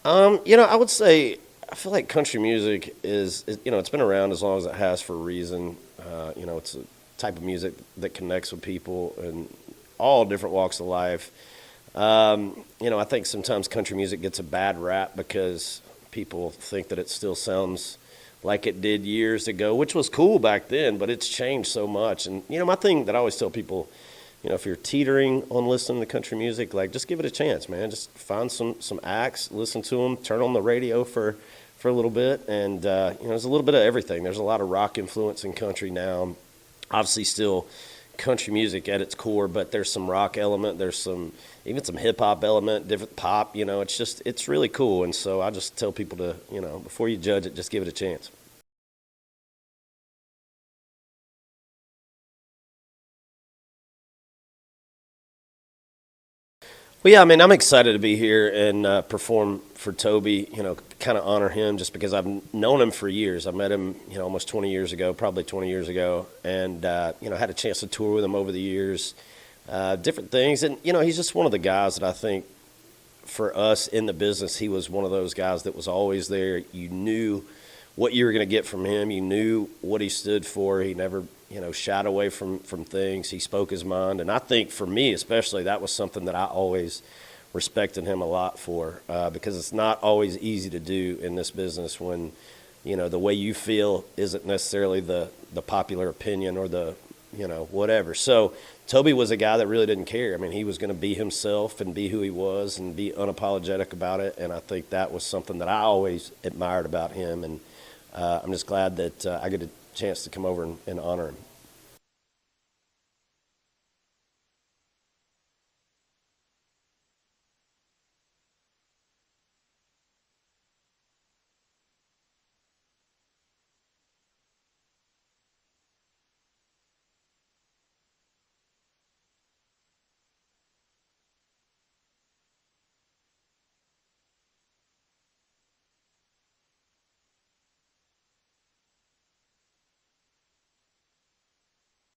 I would say I feel like country music it's been around as long as it has for a reason. It's a type of music that connects with people in all different walks of life. I think sometimes country music gets a bad rap because people think that it still sounds like it did years ago, which was cool back then, but it's changed so much. And, my thing that I always tell people, if you're teetering on listening to country music, like just give it a chance, man. Just find some acts, listen to them, turn on the radio for a little bit, and there's a little bit of everything. There's a lot of rock influence in country now. Obviously, still country music at its core, but there's some rock element. There's even some hip hop element, different pop. It's really cool. And so I just tell people to before you judge it, just give it a chance. Well, yeah, I mean, I'm excited to be here and perform for Toby, kind of honor him just because I've known him for years. I met him, almost 20 years ago, probably 20 years ago, and, had a chance to tour with him over the years, different things. And, he's just one of the guys that I think for us in the business, he was one of those guys that was always there. You knew what you were going to get from him. You knew what he stood for. He never, shied away from things. He spoke his mind. And I think for me especially, that was something that I always respected him a lot for because it's not always easy to do in this business when, the way you feel isn't necessarily the popular opinion or the, whatever. So Toby was a guy that really didn't care. I mean, he was going to be himself and be who he was and be unapologetic about it. And I think that was something that I always admired about him. And I'm just glad that I get a chance to come over and honor him.